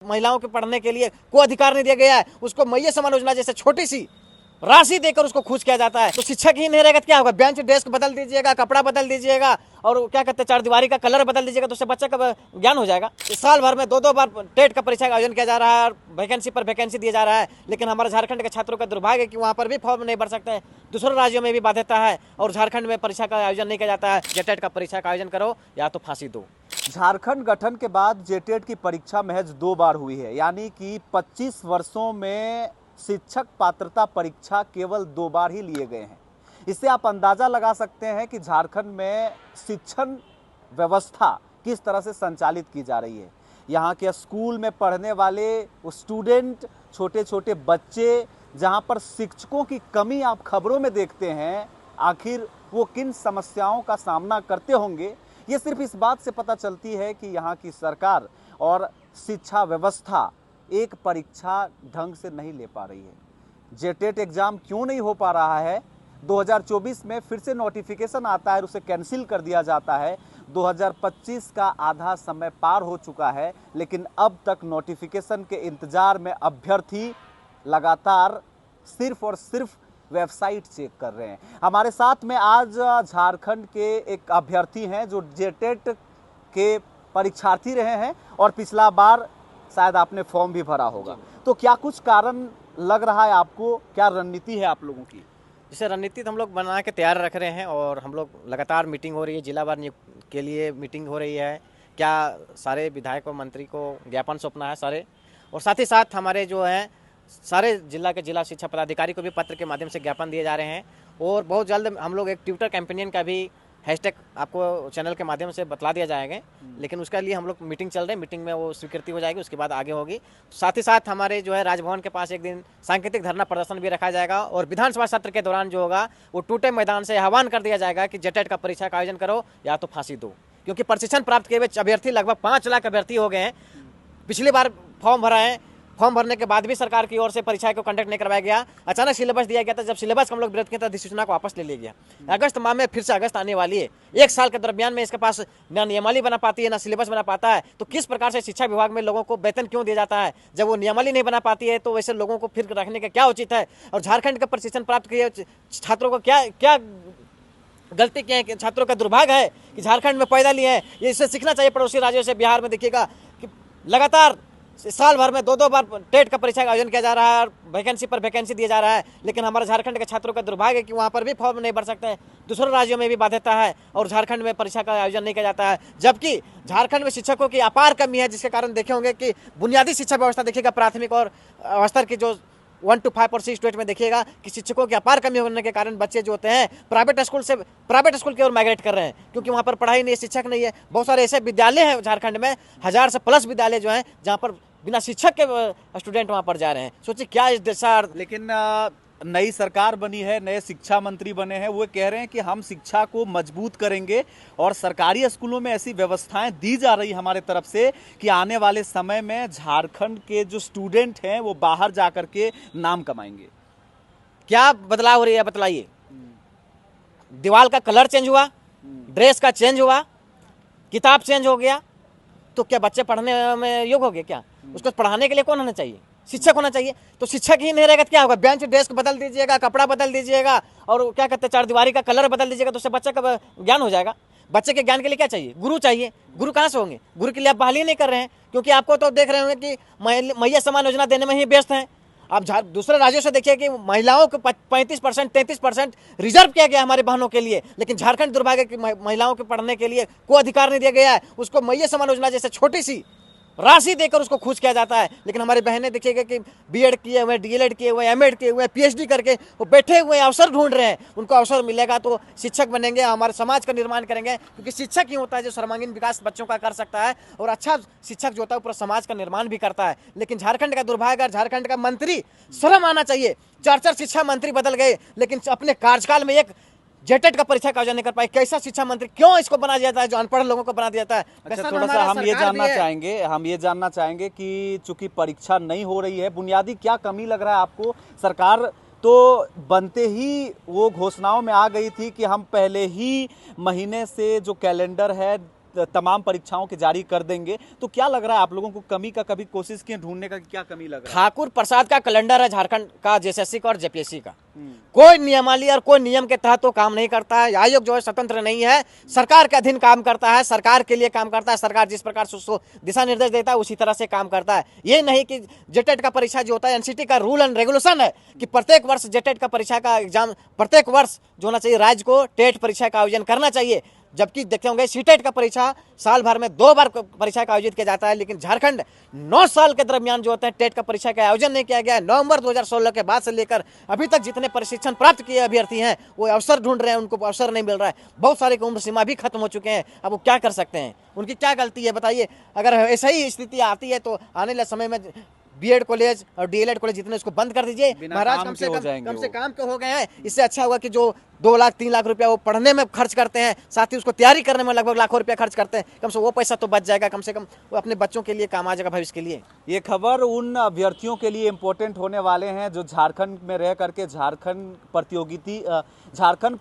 महिलाओं के पढ़ने के लिए कोई अधिकार नहीं दिया गया है। उसको मैया समान योजना जैसे छोटी सी राशि देकर उसको खुश किया जाता है। तो शिक्षक ही नहीं रहेगा तो क्या होगा? बेंच डेस्क बदल दीजिएगा, कपड़ा बदल दीजिएगा और क्या कहते हैं चारदीवारी का कलर बदल दीजिएगा तो उससे बच्चे का ज्ञान हो जाएगा। इस साल भर में दो बार टेट का परीक्षा का आयोजन किया जा रहा है और वैकेंसी पर वैकेंसी दिया जा रहा है, लेकिन हमारे झारखंड के छात्रों का दुर्भाग्य है कि वहाँ पर भी फॉर्म नहीं भर सकते हैं। दूसरे राज्यों में भी बाध्यता है और झारखंड में परीक्षा का आयोजन नहीं किया जाता है। जेटेट का परीक्षा का आयोजन करो या तो फांसी दो। झारखंड गठन के बाद जेटेट की परीक्षा महज 2 बार हुई है, यानी कि 25 वर्षों में शिक्षक पात्रता परीक्षा केवल 2 बार ही लिए गए हैं। इससे आप अंदाजा लगा सकते हैं कि झारखंड में शिक्षण व्यवस्था किस तरह से संचालित की जा रही है। यहाँ के स्कूल में पढ़ने वाले स्टूडेंट, छोटे छोटे बच्चे, जहाँ पर शिक्षकों की कमी आप खबरों में देखते हैं, आखिर वो किन समस्याओं का सामना करते होंगे, ये सिर्फ इस बात से पता चलती है कि यहाँ की सरकार और शिक्षा व्यवस्था एक परीक्षा ढंग से नहीं ले पा रही है। जेटेट एग्जाम क्यों नहीं हो पा रहा है? 2024 में फिर से नोटिफिकेशन आता है, उसे कैंसिल कर दिया जाता है। 2025 का आधा समय पार हो चुका है, लेकिन अब तक नोटिफिकेशन के इंतजार में अभ्यर्थी लगातार सिर्फ और सिर्फ वेबसाइट चेक कर रहे हैं। हमारे साथ में आज झारखंड के एक अभ्यर्थी हैं जो जेटेट के परीक्षार्थी रहे हैं और पिछला बार शायद आपने फॉर्म भी भरा होगा। तो क्या कुछ कारण लग रहा है आपको? क्या रणनीति है आप लोगों की? जैसे रणनीति तो हम लोग बना के तैयार रख रहे हैं और हम लोग लगातार मीटिंग हो रही है, जिला वार नियुक्त के लिए मीटिंग हो रही है। क्या सारे विधायकों मंत्री को ज्ञापन सौंपना है सारे, और साथ ही साथ हमारे जो हैं सारे जिला के जिला शिक्षा पदाधिकारी को भी पत्र के माध्यम से ज्ञापन दिए जा रहे हैं। और बहुत जल्द हम लोग एक ट्विटर कैंपेनियन का भी हैशटैग आपको चैनल के माध्यम से बतला दिया जाएंगे, लेकिन उसके लिए हम लोग मीटिंग चल रहे हैं। मीटिंग में वो स्वीकृति हो जाएगी, उसके बाद आगे होगी। साथ ही साथ हमारे जो है राजभवन के पास एक दिन सांकेतिक धरना प्रदर्शन भी रखा जाएगा और विधानसभा सत्र के दौरान जो होगा वो टूटे मैदान से आह्वान कर दिया जाएगा कि जेटेट का परीक्षा का आयोजन करो या तो फांसी दो। क्योंकि प्रशिक्षण प्राप्त किए हुए अभ्यर्थी लगभग 5 लाख अभ्यर्थी हो गए हैं। पिछली बार फॉर्म भरा है, फॉर्म भरने के बाद भी सरकार की ओर से परीक्षा को कंडक्ट नहीं करवाया गया। अचानक सिलेबस दिया गया था, जब सिलेबस हम लोग विरोध किया था, अधिसूचना को वापस ले लिया गया। अगस्त माह में फिर से अगस्त आने वाली है, 1 साल के दरमियान में इसके पास ना नियमावली बना पाती है ना सिलेबस बना पाता है। तो किस प्रकार से शिक्षा विभाग में लोगों को वेतन क्यों दिया जाता है? जब वो नियमावली नहीं बना पाती है तो वैसे लोगों को फिर रखने का क्या उचित है? और झारखंड का प्रशिक्षण प्राप्त किए छात्रों को क्या गलती किए हैं? छात्रों का दुर्भाग्य है कि झारखंड में पैदा लिए हैं। ये इससे सीखना चाहिए पड़ोसी राज्यों से। बिहार में देखिएगा कि लगातार साल भर में दो बार टेट का परीक्षा का आयोजन किया जा रहा है और वैकेंसी पर वैकेंसी दिया जा रहा है, लेकिन हमारे झारखंड के छात्रों का दुर्भाग्य है कि वहाँ पर भी फॉर्म नहीं भर सकते हैं। दूसरे राज्यों में भी बाध्यता है और झारखंड में परीक्षा का आयोजन नहीं किया जाता है। जबकि झारखंड में शिक्षकों की अपार कमी है, जिसके कारण देखे होंगे कि बुनियादी शिक्षा व्यवस्था देखिएगा, प्राथमिक और स्तर की जो 1 to 5 और 6 to 8 में देखिएगा कि शिक्षकों की अपार कमी होने के कारण बच्चे जो होते हैं प्राइवेट स्कूल की ओर माइग्रेट कर रहे हैं, क्योंकि वहाँ पर पढ़ाई नहीं है, शिक्षक नहीं है। बहुत सारे ऐसे विद्यालय हैं झारखंड में, 1000 से प्लस विद्यालय जो हैं जहाँ पर बिना शिक्षक के स्टूडेंट वहाँ पर जा रहे हैं। सोचिए क्या इस देशा। लेकिन नई सरकार बनी है, नए शिक्षा मंत्री बने हैं, वो कह रहे हैं कि हम शिक्षा को मजबूत करेंगे और सरकारी स्कूलों में ऐसी व्यवस्थाएं दी जा रही हमारे तरफ से कि आने वाले समय में झारखंड के जो स्टूडेंट हैं वो बाहर जाकर के नाम कमाएंगे। क्या बदलाव हो रही है बतलाइए? दीवार का कलर चेंज हुआ, ड्रेस का चेंज हुआ, किताब चेंज हो गया, तो क्या बच्चे पढ़ने में योग्य हो गए? क्या उसको पढ़ाने के लिए कौन होना चाहिए? शिक्षक होना चाहिए। तो शिक्षक ही नहीं रहेगा तो क्या होगा? बेंच डेस्क बदल दीजिएगा, कपड़ा बदल दीजिएगा और क्या कहते हैं चारदीवारी का कलर बदल दीजिएगा तो उससे बच्चे का ज्ञान हो जाएगा। बच्चे के ज्ञान के लिए क्या चाहिए? गुरु चाहिए। गुरु कहाँ से होंगे? गुरु के लिए आप बहाली नहीं कर रहे हैं, क्योंकि आपको तो देख रहे होंगे कि मैया समान योजना देने में ही व्यस्त हैं। आप दूसरे राज्यों से देखिए कि महिलाओं को 35% 33% रिजर्व किया गया हमारे बहनों के लिए, लेकिन झारखंड दुर्भाग्य की महिलाओं के पढ़ने के लिए कोई अधिकार नहीं दिया गया है। उसको मैया समान योजना जैसे छोटी सी राशि देकर उसको खुश किया जाता है। लेकिन हमारी बहनें देखिएगा कि बीएड किए हुए, डीएलएड किए हुए, एमएड किए हुए, पीएचडी करके वो बैठे हुए अवसर ढूंढ रहे हैं। उनको अवसर मिलेगा तो शिक्षक बनेंगे, हमारे समाज का निर्माण करेंगे, क्योंकि शिक्षक ही होता है जो सर्वांगीण विकास बच्चों का कर सकता है और अच्छा शिक्षक जो होता है पूरा समाज का निर्माण भी करता है। लेकिन झारखंड का दुर्भाग्य, झारखंड का मंत्री, शर्म आना चाहिए, 4 शिक्षा मंत्री बदल गए, लेकिन अपने कार्यकाल में एक जेटेट का परीक्षा का आयोजन नहीं कर पाए। कैसा शिक्षा मंत्री? क्यों इसको बना दिया जाता है जो अनपढ़ लोगों को बना दिया जाता है? अच्छा, थोड़ा सा हम ये जानना चाहेंगे कि चूंकि परीक्षा नहीं हो रही है, बुनियादी क्या कमी लग रहा है आपको? सरकार तो बनते ही वो घोषणाओं में आ गई थी कि हम पहले ही महीने से जो कैलेंडर है तमाम परीक्षाओं के जारी कर देंगे। तो क्या लग रहा है आप लोगों को, कमी का कभी कोशिश किए ढूंढने का, क्या कमी लग रहा है? ठाकुर प्रसाद का कैलेंडर है झारखंड का, जेएसएससी का और जेपीएससी का। कोई नियमावली और कोई नियम के तहत तो काम नहीं करता है। आयोग जो है स्वतंत्र नहीं है, सरकार के अधीन काम करता है, सरकार के लिए काम करता है। सरकार जिस प्रकार से दिशा निर्देश देता है उसी तरह से काम करता है। ये नहीं कि जेटेट का परीक्षा जो होता है, एनसीटी का रूल एंड रेगुलेशन है कि प्रत्येक वर्ष जेटेट का परीक्षा का एग्जाम प्रत्येक वर्ष जो होना चाहिए, राज्य को टेट परीक्षा का आयोजन करना चाहिए। जबकि देखते होंगे सीटेट का परीक्षा साल भर में 2 बार परीक्षा का आयोजित किया जाता है, लेकिन झारखंड 9 साल के दरमियान जो होते हैं टेट का परीक्षा का आयोजन नहीं किया गया है। नवंबर 2016 के बाद से लेकर अभी तक जितने प्रशिक्षण प्राप्त किए अभ्यर्थी हैं वो अवसर ढूंढ रहे हैं, उनको अवसर नहीं मिल रहा है। बहुत सारे की उम्र सीमा भी खत्म हो चुके हैं। अब वो क्या कर सकते हैं, उनकी क्या गलती है बताइए? अगर ऐसा ही स्थिति आती है तो आने वाले समय में बीएड कॉलेज और डीएलएड कॉलेज जितने उसको बंद कर दीजिए महाराज। कम से काम के हो गए हैं। इससे अच्छा होगा कि जो 2 लाख 3 लाख रुपया वो पढ़ने में खर्च करते हैं, साथ ही उसको तैयारी करने में लगभग लाखों रुपया खर्च करते हैं, कम से वो पैसा तो बच जाएगा, कम से कम वो अपने बच्चों के लिए काम आ जाएगा भविष्य के लिए। ये खबर उन अभ्यर्थियों के लिए इम्पोर्टेंट होने वाले हैं जो झारखंड में रह करके झारखंड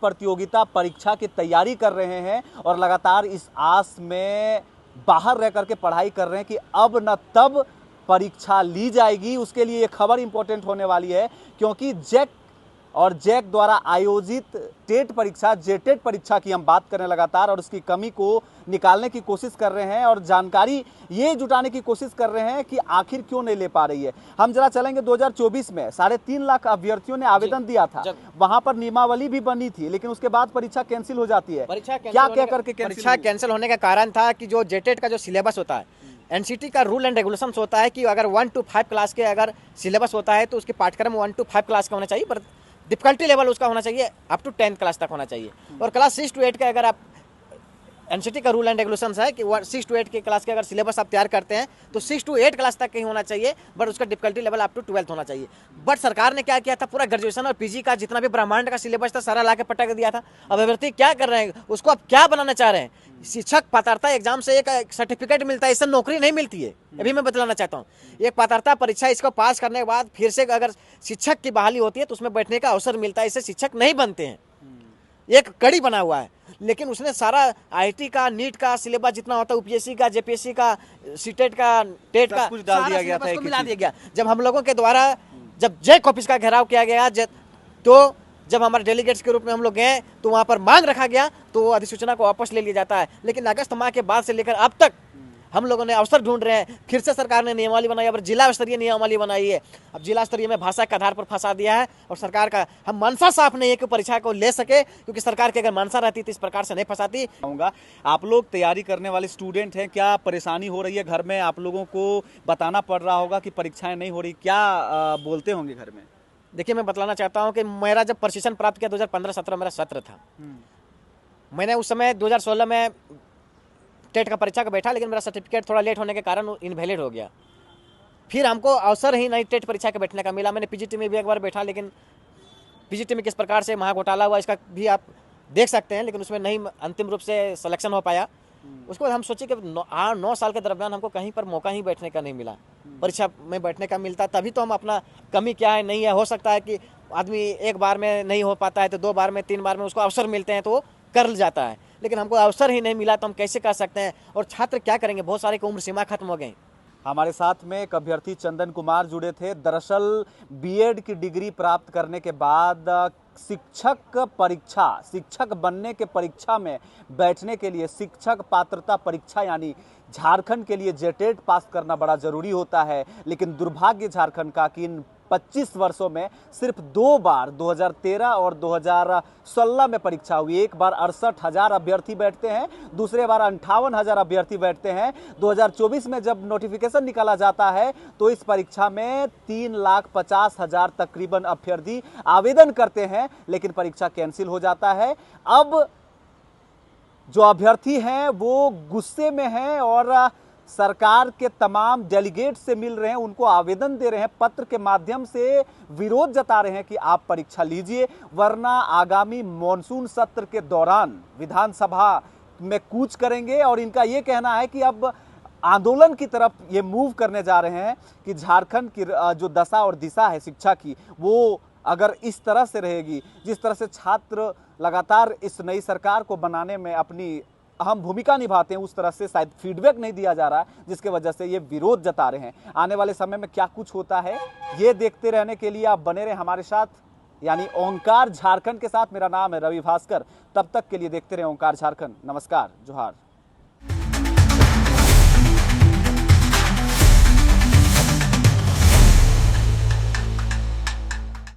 प्रतियोगिता परीक्षा की तैयारी कर रहे हैं और लगातार इस आस में बाहर रह करके पढ़ाई कर रहे हैं कि अब न तब परीक्षा ली जाएगी। उसके लिए ये खबर इंपॉर्टेंट होने वाली है, क्योंकि जैक और जैक द्वारा आयोजित टेट परीक्षा, जेटेट परीक्षा की हम बात करें लगातार, और उसकी कमी को निकालने की कोशिश कर रहे हैं और जानकारी ये जुटाने की कोशिश कर रहे हैं कि आखिर क्यों नहीं ले पा रही है। हम जरा चलेंगे 2024 में 3.5 लाख अभ्यर्थियों ने आवेदन दिया था, वहां पर नियमावली भी बनी थी, लेकिन उसके बाद परीक्षा कैंसिल हो जाती है। क्या क्या करके परीक्षा कैंसिल होने का कारण था कि जो जेटेट का जो सिलेबस होता है, एनसीटी का रूल एंड रेगुलेशन होता है कि अगर 1 to 5 क्लास के अगर सिलेबस होता है तो उसके पाठ्यक्रम 1 to 5 क्लास का होना चाहिए, पर डिफिकल्टी लेवल उसका होना चाहिए अप टू 10th क्लास तक होना चाहिए। और क्लास 6 to 8 का अगर आप एनसीटी का रूल एंड रेगुलेशन है कि 6 to 8 के क्लास के अगर सिलेबस आप तैयार करते हैं तो 6 to 8 क्लास तक ही होना चाहिए, बट उसका difficulty level up to 12th होना चाहिए। बट सरकार ने क्या किया था, पूरा ग्रेजुएशन और पीजी का जितना भी ब्रह्मांड का सिलेबस था सारा ला के पटक दिया था। अब अभ्यर्थी क्या कर रहे हैं, उसको अब क्या बनाना चाह रहे हैं? शिक्षक पात्रता एग्जाम से एक सर्टिफिकेट मिलता है, इससे नौकरी नहीं मिलती है। अभी मैं बतलाना चाहता हूँ, एक पात्रता परीक्षा इसको पास करने के बाद फिर से अगर शिक्षक की बहाली होती है तो उसमें बैठने का अवसर मिलता है, इससे शिक्षक नहीं बनते हैं। एक कड़ी बना हुआ है, लेकिन उसने सारा आईटी का, नीट का सिलेबस जितना होता है, यूपीएससी का, जेपीएससी का, सीटेट का, टेट का, कुछ डाल दिया गया था, मिला दिया गया। जब हम लोगों के द्वारा जब जैक ऑफिस का घेराव किया गया, तो जब हमारे डेलीगेट्स के रूप में हम लोग गए तो वहां पर मांग रखा गया तो अधिसूचना को वापस ले लिया जाता है। लेकिन अगस्त माह के बाद से लेकर अब तक हम लोगों ने अवसर ढूंढ रहे हैं। फिर से सरकार ने नियमावली बनाई, अब जिला स्तरीय नियमावली बनाई है। अब जिला स्तरीय में भाषा के आधार पर फंसा दिया है और सरकार का हम मनसा साफ नहीं है कि परीक्षा को ले सके, क्योंकि सरकार की अगर मनसा रहती तो इस प्रकार से नहीं फंसाती। आप लोग तैयारी करने वाले स्टूडेंट हैं, क्या परेशानी हो रही है घर में? आप लोगों को बताना पड़ रहा होगा कि परीक्षाएं नहीं हो रही, क्या बोलते होंगे घर में? देखिए, मैं बतलाना चाहता हूं कि मेरा जब प्रशिक्षण प्राप्त किया 2015-17 मेरा सत्र था। मैंने उस समय 2016 में टेट का परीक्षा का बैठा, लेकिन मेरा सर्टिफिकेट थोड़ा लेट होने के कारण इनवैलिड हो गया। फिर हमको अवसर ही नहीं टेट परीक्षा के बैठने का मिला। मैंने पीजीटी में भी एक बार बैठा, लेकिन पीजीटी में किस प्रकार से महाघोटाला हुआ इसका भी आप देख सकते हैं, लेकिन उसमें नहीं अंतिम रूप से सिलेक्शन हो पाया। उसके बाद हम सोचे कि 9 साल के दरमियान हमको कहीं पर मौका ही बैठने का नहीं मिला, परीक्षा में बैठने का मिलता तभी तो हम अपना कमी क्या है नहीं है। हो सकता है कि आदमी एक बार में नहीं हो पाता है तो 2 बार में 3 बार में उसको अवसर मिलते हैं तो वो कर जाता है, लेकिन हमको अवसर ही नहीं मिला तो हम कैसे कर सकते हैं? और छात्र क्या करेंगे, बहुत सारे की उम्र सीमा खत्म हो गई। हमारे साथ में एक अभ्यर्थी चंदन कुमार जुड़े थे। दरअसल बीएड की डिग्री प्राप्त करने के बाद शिक्षक बनने के परीक्षा में बैठने के लिए शिक्षक पात्रता परीक्षा यानी झारखंड के लिए जेटेट पास करना बड़ा जरूरी होता है। लेकिन दुर्भाग्य झारखंड का कि इन 25 वर्षों में सिर्फ 2 बार 2013 और 2016 में परीक्षा हुई। एक बार 68,000 अभ्यर्थी बैठते हैं, दूसरे बार 58,000 अभ्यर्थी बैठते हैं। 2024 में जब नोटिफिकेशन निकाला जाता है तो इस परीक्षा में 3,50,000 तकरीबन अभ्यर्थी आवेदन करते हैं, लेकिन परीक्षा कैंसिल हो जाता है। अब जो अभ्यर्थी हैं वो गुस्से में हैं और सरकार के तमाम डेलीगेट से मिल रहे हैं, उनको आवेदन दे रहे हैं, पत्र के माध्यम से विरोध जता रहे हैं कि आप परीक्षा लीजिए, वरना आगामी मॉनसून सत्र के दौरान विधानसभा में कूच करेंगे। और इनका ये कहना है कि अब आंदोलन की तरफ ये मूव करने जा रहे हैं कि झारखंड की जो दशा और दिशा है शिक्षा की, वो अगर इस तरह से रहेगी, जिस तरह से छात्र लगातार इस नई सरकार को बनाने में अपनी अहम भूमिका निभाते हैं, उस तरह से शायद फीडबैक नहीं दिया जा रहा है, जिसके वजह से ये विरोध जता रहे हैं। आने वाले समय में क्या कुछ होता है ये देखते रहने के लिए आप बने रहे हमारे साथ, यानी ओंकार झारखंड के साथ। मेरा नाम है रवि भास्कर। तब तक के लिए देखते रहे ओंकार झारखंड। नमस्कार, जोहार।